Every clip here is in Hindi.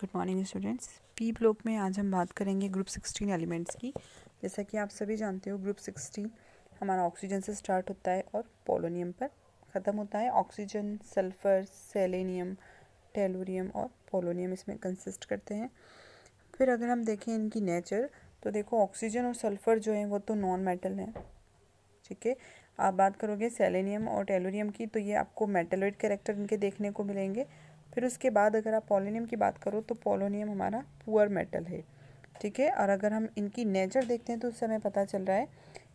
Good morning students. P block में आज हम बात करेंगे ग्रुप 16 एलिमेंट्स की। जैसा कि आप सभी जानते हो, ग्रुप 16 हमारा ऑक्सीजन से स्टार्ट होता है और पोलोनियम पर ख़त्म होता है। ऑक्सीजन, सल्फ़र, सेलेनियम, टेलुरियम और पोलोनियम इसमें कंसिस्ट करते हैं। फिर अगर हम देखें इनकी नेचर, तो देखो ऑक्सीजन और सल्फ़र जो है वो तो नॉन मेटल हैं, ठीक है। आप बात करोगे सेलेनियम और टेलुरियम की, तो ये आपको मेटलॉइड कैरेक्टर इनके देखने को मिलेंगे। फिर उसके बाद अगर आप पोलोनियम की बात करो तो पोलोनियम हमारा पुअर मेटल है, ठीक है। और अगर हम इनकी नेचर देखते हैं तो उससे हमें पता चल रहा है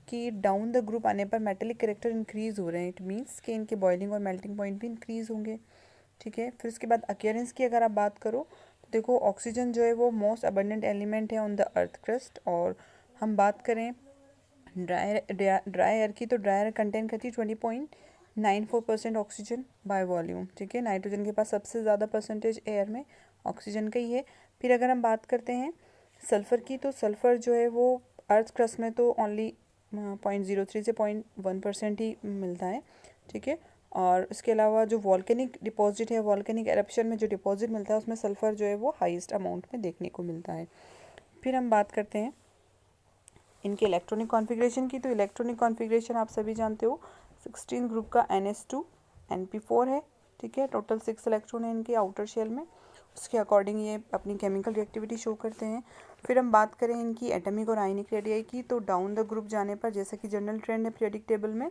कि डाउन द ग्रुप आने पर मेटेलिक कैरेक्टर इंक्रीज़ हो रहे हैं। इट मीन्स कि इनके बॉइलिंग और मेल्टिंग पॉइंट भी इंक्रीज़ होंगे, ठीक है। फिर उसके बाद अकेरेंस की अगर आप बात करो तो देखो ऑक्सीजन जो है वो मोस्ट अबंडेंट एलिमेंट है ऑन द अर्थ क्रस्ट। और हम बात करें ड्राई एयर की, तो ड्राई एयर कंटेन करती है 20.94% ऑक्सीजन बाय वॉल्यूम, ठीक है। नाइट्रोजन के पास सबसे ज़्यादा परसेंटेज एयर में ऑक्सीजन का ही है। फिर अगर हम बात करते हैं सल्फ़र की, तो सल्फ़र जो है वो अर्थ क्रस्ट में तो ओनली 0.03 से 0.1% ही मिलता है, ठीक है। और इसके अलावा जो वॉल्केनिक डिपॉजिट है, वॉल्केनिक एरप्शन में जो डिपॉजिट मिलता है उसमें सल्फ़र जो है वो हाईएस्ट अमाउंट में देखने को मिलता है। फिर हम बात करते हैं इनके इलेक्ट्रॉनिक कॉन्फ़िगरेशन की, तो इलेक्ट्रॉनिक कॉन्फ़िगरेशन आप सभी जानते हो 16 ग्रुप का NS2 NP4 है, ठीक है। टोटल 6 इलेक्ट्रॉन है इनके आउटर शेल में, उसके अकॉर्डिंग ये अपनी केमिकल रिएक्टिविटी शो करते हैं। फिर हम बात करें इनकी एटॉमिक और आयनिक रेडियाई की, तो डाउन द ग्रुप जाने पर जैसा कि जनरल ट्रेंड है पीरियोडिक टेबल में,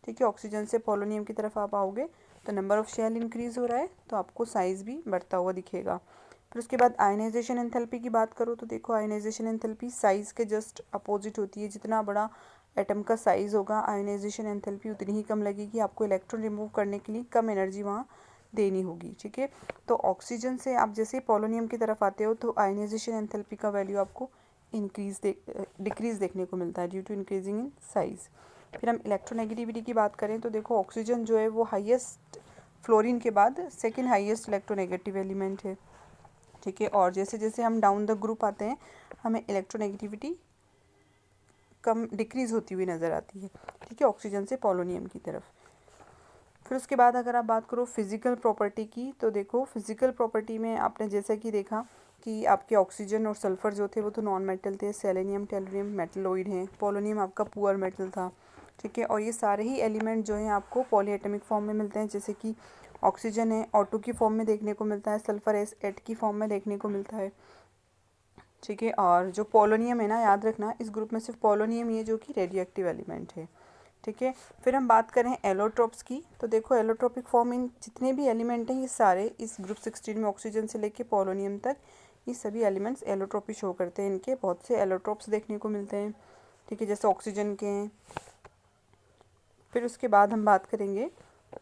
ठीक है, ऑक्सीजन से पोलोनियम की तरफ आप आओगे तो नंबर ऑफ शेल इंक्रीज़ हो रहा है, तो आपको साइज़ भी बढ़ता हुआ दिखेगा। फिर उसके बाद आयनाइजेशन एंथैल्पी की बात करो तो देखो आयनाइजेशन एंथैल्पी साइज़ के जस्ट अपोजिट होती है। जितना बड़ा एटम का साइज़ होगा, आयनाइजेशन एंथैल्पी उतनी ही कम लगेगी। आपको इलेक्ट्रॉन रिमूव करने के लिए कम एनर्जी वहाँ देनी होगी, ठीक है। तो ऑक्सीजन से आप जैसे पोलोनियम की तरफ आते हो तो आयनाइजेशन एंथैल्पी का वैल्यू आपको डिक्रीज़ देखने को मिलता है due to increasing in size. फिर हम इलेक्ट्रोनेगेटिविटी की बात करें तो देखो ऑक्सीजन जो है वो हाईएस्ट, फ्लोरीन के बाद सेकेंड हाईएस्ट इलेक्ट्रोनेगेटिव एलिमेंट है, ठीक है। और जैसे जैसे हम डाउन द ग्रुप आते हैं हमें इलेक्ट्रोनेगेटिविटी कम डिक्रीज़ होती हुई नज़र आती है, ठीक है, ऑक्सीजन से पोलोनियम की तरफ। फिर उसके बाद अगर आप बात करो फिज़िकल प्रॉपर्टी की, तो देखो फिज़िकल प्रॉपर्टी में आपने जैसा कि देखा कि आपके ऑक्सीजन और सल्फ़र जो थे वो तो नॉन मेटल थे, सेलेनियम टेलुरियम मेटलोइड हैं, पोलोनियम आपका पुअर मेटल था, ठीक है। और ये सारे ही एलिमेंट जो हैं आपको पॉलीएटॉमिक फॉर्म में मिलते हैं। जैसे कि ऑक्सीजन है O2 की फॉर्म में देखने को मिलता है, सल्फ़र S8 की फॉर्म में देखने को मिलता है, ठीक है। और जो पोलोनियम है ना, याद रखना इस ग्रुप में सिर्फ पोलोनियम ही है जो कि रेडियो एक्टिव एलिमेंट है, ठीक है। फिर हम बात करें एलोट्रोप्स की, तो देखो एलोट्रोपिक फॉर्म इन जितने भी एलिमेंट हैं ये सारे इस ग्रुप 16 में ऑक्सीजन से लेके पोलोनियम तक ये सभी एलिमेंट्स एलोट्रोपी शो करते हैं। इनके बहुत से एलोट्रोप्स देखने को मिलते हैं, ठीक है, जैसे ऑक्सीजन के हैं। फिर उसके बाद हम बात करेंगे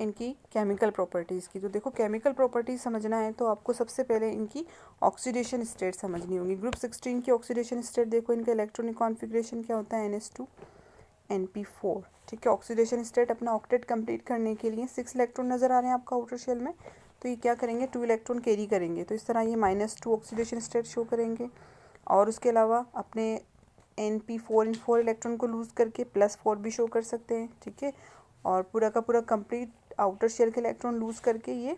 इनकी केमिकल प्रॉपर्टीज़ की, तो देखो केमिकल प्रॉपर्टीज़ समझना है तो आपको सबसे पहले इनकी ऑक्सीडेशन स्टेट समझनी होगी। ग्रुप 16 की ऑक्सीडेशन स्टेट देखो, इनका इलेक्ट्रॉनिक कॉन्फ़िगरेशन क्या होता है, NS2 NP4, ठीक है। ऑक्सीडेशन स्टेट अपना ऑक्टेट कंप्लीट करने के लिए 6 इलेक्ट्रॉन नज़र आ रहे हैं आपका आउटर शेल में, तो ये क्या करेंगे, 2 इलेक्ट्रॉन कैरी करेंगे, तो इस तरह ये -2 ऑक्सीडेशन स्टेट शो करेंगे। और उसके अलावा अपने NP4 इन 4 इलेक्ट्रॉन को लूज़ करके +4 भी शो कर सकते हैं, ठीक है। और पूरा का पूरा कंप्लीट आउटर शेल के इलेक्ट्रॉन लूज़ करके ये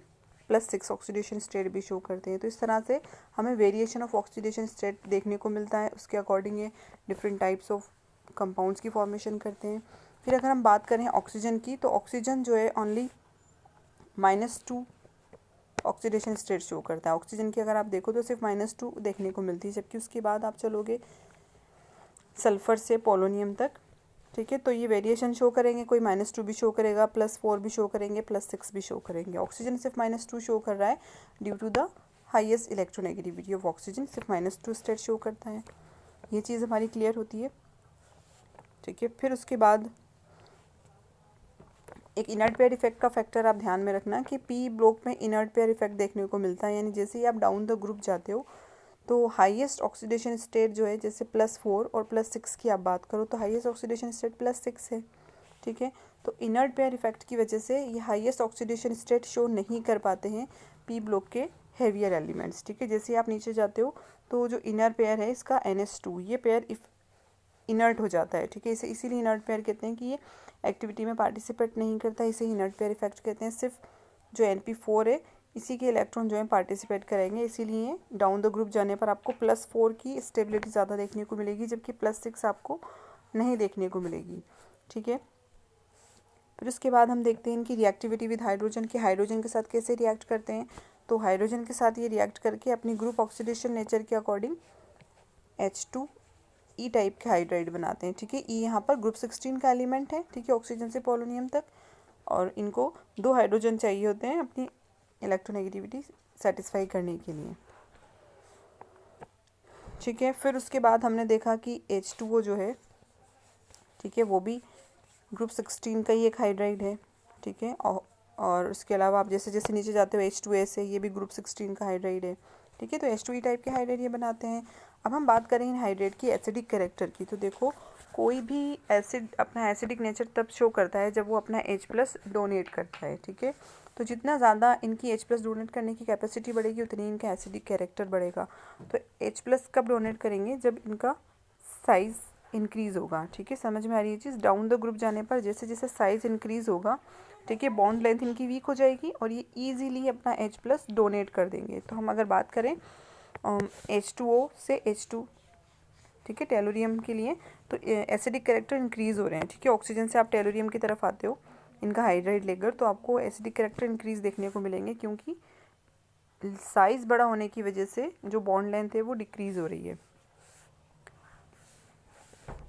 +6 ऑक्सीडेशन स्टेट भी शो करते हैं। तो इस तरह से हमें वेरिएशन ऑफ ऑक्सीडेशन स्टेट देखने को मिलता है, उसके अकॉर्डिंग ये डिफरेंट टाइप्स ऑफ कंपाउंड्स की फॉर्मेशन करते हैं। फिर अगर हम बात करें ऑक्सीजन की, तो ऑक्सीजन जो है ओनली -2 ऑक्सीडेशन स्टेट शो करता है। ऑक्सीजन की अगर आप देखो तो सिर्फ -2 देखने को मिलती है, जबकि उसके बाद आप चलोगे सल्फ़र से पोलोनियम तक, ठीक है, तो ये वेरिएशन शो करेंगे, कोई -2 भी शो करेगा, +4 भी शो करेंगे, +6 भी शो करेंगे। ऑक्सीजन सिर्फ -2 शो कर रहा है due to the highest electronegativity of oxygen, सिर्फ -2 स्टेट शो करता है। ये चीज़ हमारी क्लियर होती है, ठीक है। फिर उसके बाद एक इनर्ट पेयर इफेक्ट का फैक्टर आप ध्यान में रखना कि पी ब्लॉक में इनर्ट पेयर इफेक्ट देखने को मिलता है, यानी जैसे ही आप डाउन द ग्रुप जाते हो तो हाईएस्ट ऑक्सीडेशन स्टेट जो है, जैसे +4 और +6 की आप बात करो तो हाईएस्ट ऑक्सीडेशन स्टेट +6 है, ठीक है। तो इनर्ट पेयर इफेक्ट की वजह से ये हाईएस्ट ऑक्सीडेशन स्टेट शो नहीं कर पाते हैं पी ब्लॉक के हेवियर एलिमेंट्स, ठीक है। जैसे आप नीचे जाते हो तो जो इनर पेयर है इसका NS2, ये पेयर इनर्ट हो जाता है, ठीक है। इसे इसीलिए इनर्ट पेयर कहते हैं कि ये एक्टिविटी में पार्टिसिपेट नहीं करता, इसे इनर्ट पेयर इफेक्ट कहते हैं। सिर्फ जो NP4 है इसी के इलेक्ट्रॉन जो है पार्टिसिपेट करेंगे, इसीलिए डाउन द ग्रुप जाने पर आपको +4 की स्टेबिलिटी ज़्यादा देखने को मिलेगी, जबकि +6 आपको नहीं देखने को मिलेगी। ठीक है, फिर उसके बाद हम देखते हैं इनकी रिएक्टिविटी विद हाइड्रोजन की हाइड्रोजन के साथ कैसे रिएक्ट करते हैं। तो हाइड्रोजन के साथ ये रिएक्ट करके अपनी ग्रुप ऑक्सीडेशन नेचर के अकॉर्डिंग H2E टाइप के हाइड्राइड बनाते हैं। ठीक है, E यहाँ पर ग्रुप 16 का एलिमेंट है। ठीक है, ऑक्सीजन से पोलोनियम तक, और इनको 2 हाइड्रोजन चाहिए होते हैं अपनी इलेक्ट्रोनेगेटिविटी सेटिस्फाई करने के लिए। ठीक है, फिर उसके बाद हमने देखा कि H2O जो है, ठीक है, वो भी ग्रुप 16 का ही एक हाइड्राइड है। ठीक है, और उसके अलावा आप जैसे जैसे नीचे जाते हो H2S है, ये भी ग्रुप 16 का हाइड्राइड है। ठीक है, तो H2E टाइप के हाइड्राइड ये बनाते हैं। अब हम बात करें इन हाइड्राइड की एसिडिक कैरेक्टर की, तो देखो कोई भी एसिड अपना एसिडिक नेचर तब शो करता है जब वो अपना H+ डोनेट करता है। ठीक है, तो जितना ज़्यादा इनकी H+ डोनेट करने की कैपेसिटी बढ़ेगी उतनी इनका एसिडिक कैरेक्टर बढ़ेगा। तो H+ कब डोनेट करेंगे, जब इनका साइज़ इंक्रीज़ होगा। ठीक है, समझ में आ रही है चीज़। डाउन द ग्रुप जाने पर जैसे जैसे साइज़ इंक्रीज़ होगा, ठीक है, बॉन्ड लेंथ इनकी वीक हो जाएगी और ये ईजीली अपना H+ डोनेट कर देंगे। तो हम अगर बात करें H2O से H2, ठीक है, टेलोरियम के लिए, तो एसिडिक कैरेक्टर इंक्रीज़ हो रहे हैं। ठीक है, ऑक्सीजन से आप टेलोरियम की तरफ आते हो इनका हाइड्राइड लेकर, तो आपको एसिडिक कैरेक्टर इंक्रीज़ देखने को मिलेंगे, क्योंकि साइज़ बड़ा होने की वजह से जो बॉन्ड लेंथ है वो डिक्रीज़ हो रही है।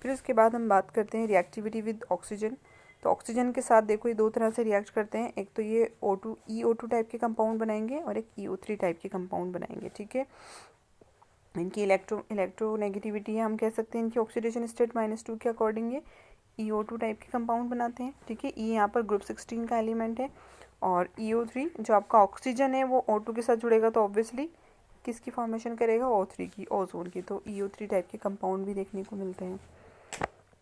फिर उसके बाद हम बात करते हैं रिएक्टिविटी विद ऑक्सीजन। तो ऑक्सीजन के साथ देखो ये 2 तरह से रिएक्ट करते हैं। एक तो ये O2 EO2 टाइप के कंपाउंड बनाएंगे और एक EO3 टाइप के कंपाउंड बनाएंगे। ठीक है, इनकी इलेक्ट्रोनेगेटिविटी हम कह सकते हैं इनकी ऑक्सीडेशन स्टेट -2 के अकॉर्डिंग ये EO2 टाइप के कंपाउंड बनाते हैं। ठीक है, E यहाँ पर ग्रुप 16 का एलिमेंट है, और EO3 जो आपका ऑक्सीजन है वो O2 के साथ जुड़ेगा तो ऑब्वियसली किसकी फॉर्मेशन करेगा, O3 की, ओजोन की। तो EO3 टाइप के कंपाउंड भी देखने को मिलते हैं।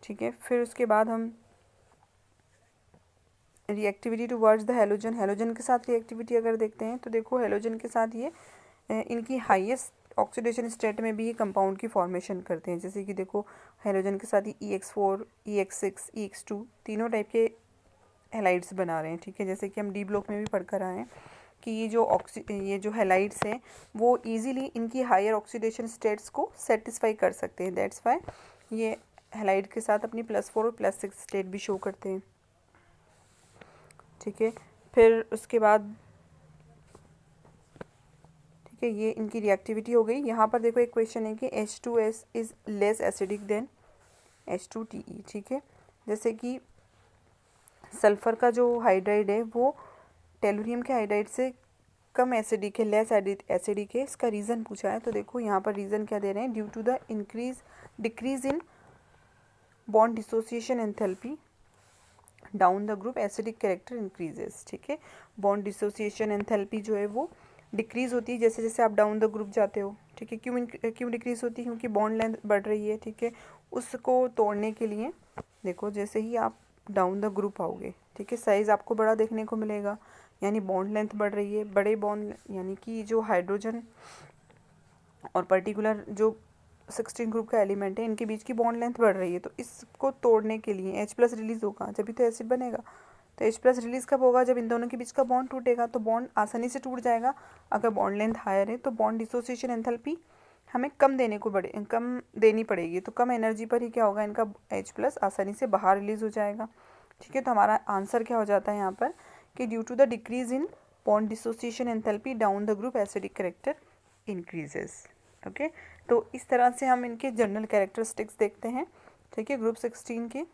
ठीक है, फिर उसके बाद हम reactivity towards the halogen, halogen के साथ रिएक्टिविटी अगर देखते हैं तो देखो हेलोजन के साथ ये इनकी हाईएस्ट ऑक्सीडेशन स्टेट में भी ये कंपाउंड की फॉर्मेशन करते हैं। जैसे कि देखो हेलोजन के साथ ही EX4, EX6, EX2 तीनों टाइप के हेलाइड्स बना रहे हैं। ठीक है, जैसे कि हम डी ब्लॉक में भी पढ़कर आए हैं कि ये जो हेलाइड्स हैं वो इजीली इनकी हायर ऑक्सीडेशन स्टेट्स को सेटिस्फाई कर सकते हैं। दैट्स वाई ये हेलाइड के साथ अपनी +4 और +6 स्टेट भी शो करते हैं। ठीक है, फिर उसके बाद ठीक है ये इनकी रिएक्टिविटी हो गई। यहाँ पर देखो एक क्वेश्चन है कि H2S is less acidic then H2TE। ठीक है, जैसे कि सल्फ़र का जो हाइड्राइड है वो टेलुरियम के हाइड्राइड से कम एसिडिक है, लेस एसिडिक है। इसका रीज़न पूछा है, तो देखो यहाँ पर रीज़न क्या दे रहे हैं, due to the decrease in bond dissociation enthalpy down the group acidic character increases. ठीक है, बॉन्ड डिसोसिएशन एंथैल्पी जो है वो डिक्रीज़ होती है जैसे जैसे आप डाउन द ग्रुप जाते हो। ठीक है, क्यों डिक्रीज़ होती है, क्योंकि बॉन्ड लेंथ बढ़ रही है। ठीक है, उसको तोड़ने के लिए देखो जैसे ही आप डाउन द ग्रुप आओगे, ठीक है, साइज़ आपको बड़ा देखने को मिलेगा, यानी बॉन्ड लेंथ बढ़ रही है। बड़े बॉन्ड यानी कि जो हाइड्रोजन और पर्टिकुलर जो 16 ग्रुप का एलिमेंट है इनके बीच की बॉन्ड लेंथ बढ़ रही है, तो इसको तोड़ने के लिए H+ रिलीज़ होगा, जब तो एसिड बनेगा। तो H+ रिलीज़ कब होगा, जब इन दोनों के बीच का बॉन्ड टूटेगा। तो बॉन्ड आसानी से टूट जाएगा अगर बॉन्ड लेंथ हायर है, तो बॉन्ड डिसोसिएशन एंथैल्पी हमें कम देनी पड़ेगी। तो कम एनर्जी पर ही क्या होगा, इनका H+ आसानी से बाहर रिलीज़ हो जाएगा। ठीक है, तो हमारा आंसर क्या हो जाता है यहाँ पर कि due to the decrease in bond dissociation enthalpy down the group acidic character increases. Okay, तो इस तरह से हम इनके जनरल कैरेक्टरिस्टिक्स देखते हैं। ठीक है, ग्रुप 16 के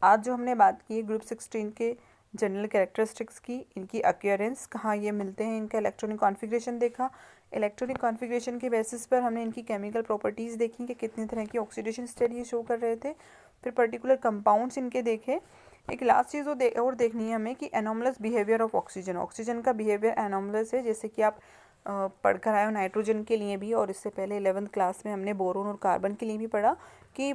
आज जो हमने बात की है ग्रुप 16 के जनरल कैरेक्टरिस्टिक्स की, इनकी अक्यूरेंस कहाँ ये मिलते हैं, इनका इलेक्ट्रॉनिक कॉन्फ़िगरेशन देखा। इलेक्ट्रॉनिक कॉन्फ़िगरेशन के बेसिस पर हमने इनकी केमिकल प्रॉपर्टीज़ देखी कि कितने तरह की ऑक्सीडेशन स्टेट ये शो कर रहे थे। फिर पर्टिकुलर कंपाउंड्स इनके देखे। एक लास्ट चीज़ और देखनी है हमें कि anomalous behaviour of oxygen, oxygen का बिहेवियर एनोमलस है, जैसे कि आप पढ़कर आए हो नाइट्रोजन के लिए भी, और इससे पहले 11th क्लास में हमने बोरोन और कार्बन के लिए भी पढ़ा कि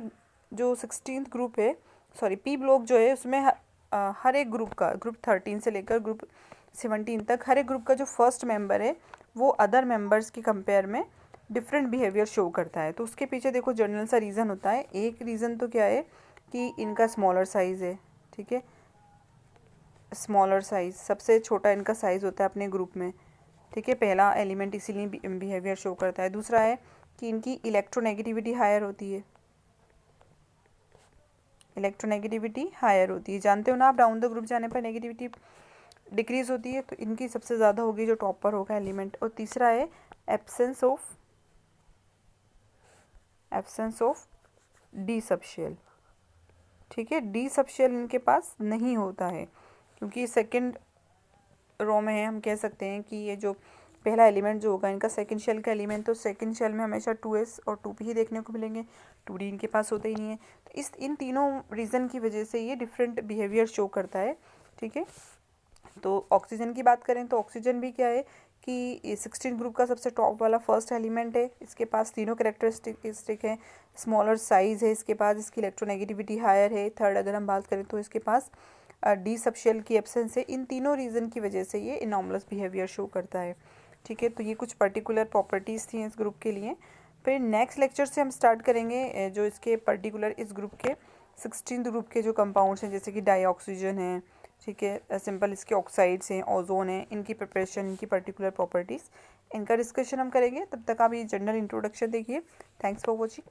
जो 16th ग्रुप है, सॉरी पी ब्लॉक जो है, उसमें हर एक ग्रुप का, ग्रुप 13 से लेकर ग्रुप 17 तक हर एक ग्रुप का जो फर्स्ट मेंबर है वो अदर मेंबर्स के कंपेयर में डिफरेंट बिहेवियर शो करता है। तो उसके पीछे देखो जनरल सा रीज़न होता है। एक रीज़न तो क्या है कि इनका स्मॉलर साइज़ है। ठीक है, स्मॉलर साइज, सबसे छोटा इनका साइज होता है अपने ग्रुप में, ठीक है। पहला एलिमेंट इसीलिए बिहेवियर शो करता है। दूसरा है कि इनकी इलेक्ट्रोनेगेटिविटी हायर होती है, इलेक्ट्रोनेगेटिविटी हायर होती है। जानते हो ना आप, डाउन द ग्रुप जाने पर नेगेटिविटी डिक्रीज होती है, तो इनकी सबसे ज़्यादा होगी जो टॉप पर होगा एलिमेंट। और तीसरा है एब्सेंस ऑफ डी सबशेल, ठीक है। डी सबशेल इनके पास नहीं होता है, क्योंकि सेकंड रो में है। हम कह सकते हैं कि ये जो पहला एलिमेंट जो होगा इनका सेकंड शेल का एलिमेंट, तो सेकंड शेल में हमेशा 2s और 2p ही देखने को मिलेंगे, 2d इनके पास होते ही नहीं है। तो इन तीनों रीज़न की वजह से ये डिफरेंट बिहेवियर शो करता है, ठीक है। तो ऑक्सीजन की बात करें तो ऑक्सीजन भी क्या है कि 16 ग्रुप का सबसे टॉप वाला फर्स्ट एलिमेंट है। इसके पास तीनों कैरेक्टरिस्टिक हैं। स्मॉलर साइज है इसके पास, इसकी इलेक्ट्रोनेगेटिविटी हायर है। थर्ड अगर हम बात करें तो इसके पास डी सबशेल की एब्सेंस है। इन तीनों रीज़न की वजह से ये इनॉर्मलस बिहेवियर शो करता है, ठीक है। तो ये कुछ पर्टिकुलर प्रॉपर्टीज़ थी इस ग्रुप के लिए। फिर नेक्स्ट लेक्चर से हम स्टार्ट करेंगे जो इसके पर्टिकुलर इस ग्रुप के 16 ग्रुप के जो कंपाउंड्स हैं, जैसे कि डाईऑक्सीजन है, ठीक है, सिंपल इसके ऑक्साइड्स हैं, ओजोन है, इनकी प्रिपरेशन, इनकी पर्टिकुलर प्रॉपर्टीज़, इनका डिस्कशन हम करेंगे। तब तक आप ये जनरल इंट्रोडक्शन देखिए। Thanks for watching.